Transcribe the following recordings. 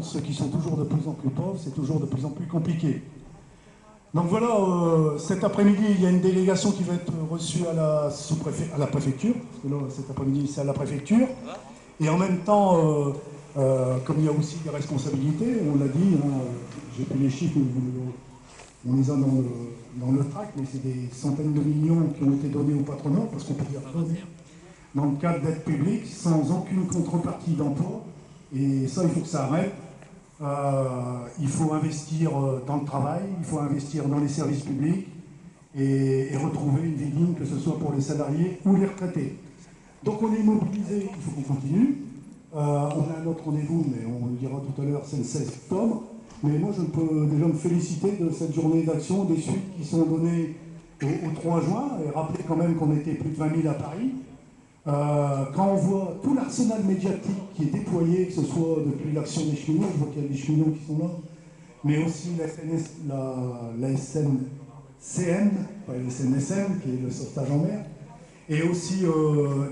ceux qui sont toujours de plus en plus pauvres, c'est toujours de plus en plus compliqué. Donc voilà, cet après-midi, il y a une délégation qui va être reçue à la préfecture, parce que là, cet après-midi, c'est à la préfecture. Et en même temps, comme il y a aussi des responsabilités, on l'a dit, hein, j'ai plus les chiffres, on les a dans le tract, mais c'est des centaines de millions qui ont été donnés au patronat, parce qu'on peut dire donner, dans le cadre d'aides publiques, sans aucune contrepartie d'emploi. Et ça, il faut que ça arrête. Il faut investir dans le travail, il faut investir dans les services publics et retrouver une vie digne, que ce soit pour les salariés ou les retraités. Donc on est mobilisé, il faut qu'on continue. On a un autre rendez-vous, mais on le dira tout à l'heure, c'est le 16 octobre. Mais moi, je peux déjà me féliciter de cette journée d'action, des suites qui sont données au 3 juin, et rappeler quand même qu'on était plus de 20 000 à Paris. Quand on voit tout l'arsenal médiatique qui est déployé, que ce soit depuis l'action des cheminots, je vois qu'il y a des cheminots qui sont là, mais aussi la SNCM, pas la SNSM, qui est le sauvetage en mer, et aussi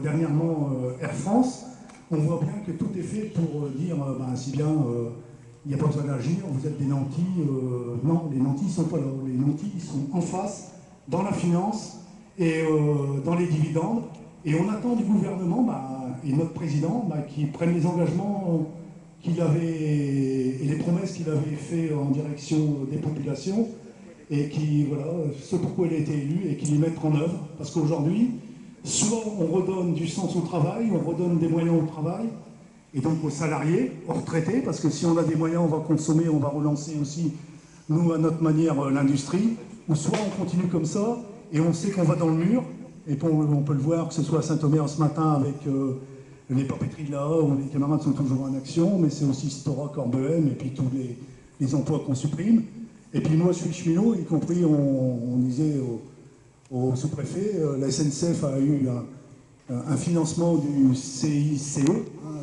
dernièrement Air France, on voit bien que tout est fait pour dire, si bien, il n'y a pas besoin d'agir, vous êtes des nantis. Non, les nantis ne sont pas là, les nantis ils sont en face, dans la finance et dans les dividendes. Et on attend du gouvernement et notre président qui prenne les engagements qu'il avait et les promesses qu'il avait fait en direction des populations et qui, voilà, ce pourquoi il a été élu et qu'il les mette en œuvre. Parce qu'aujourd'hui, soit on redonne du sens au travail, on redonne des moyens au travail, et donc aux salariés, aux retraités, parce que si on a des moyens, on va consommer, on va relancer aussi, nous, à notre manière, l'industrie, ou soit on continue comme ça, et on sait qu'on va dans le mur, et on peut le voir, que ce soit à Saint-Omer ce matin avec les papeteries de là, où les camarades sont toujours en action, mais c'est aussi Stora, Corbehem, et puis tous les emplois qu'on supprime. Et puis moi, je suis cheminot, y compris, on disait au sous-préfet, la SNCF a eu un financement du CICE,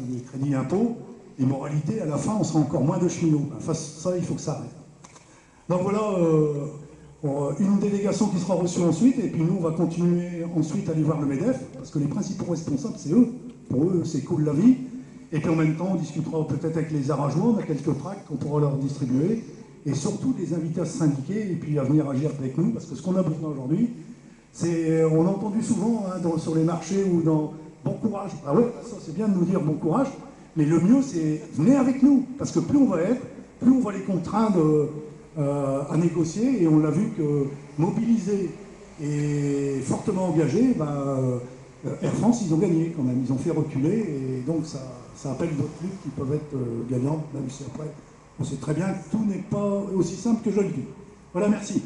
du crédit impôt, et moralité, à la fin, on sera encore moins de cheminots. Enfin, ça, il faut que ça arrête. Donc voilà, une délégation qui sera reçue ensuite, et puis nous, on va continuer ensuite à aller voir le MEDEF, parce que les principaux responsables, c'est eux. Pour eux, c'est cool la vie. Et puis en même temps, on discutera peut-être avec les arrangements, on a quelques tracts qu'on pourra leur distribuer, et surtout les inviter à se syndiquer, et puis à venir agir avec nous, parce que ce qu'on a besoin aujourd'hui, on a entendu souvent sur les marchés ou dans bon courage. Ah ouais, ça c'est bien de nous dire bon courage, mais le mieux c'est venez avec nous, parce que plus on va être, plus on va les contraindre à négocier, et on l'a vu que mobilisés et fortement engagés, Air France ils ont gagné quand même, ils ont fait reculer, et donc ça appelle d'autres luttes qui peuvent être gagnantes, même si après on sait très bien que tout n'est pas aussi simple que je le dis. Voilà, merci.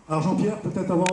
Alors Jean-Pierre, peut-être avant...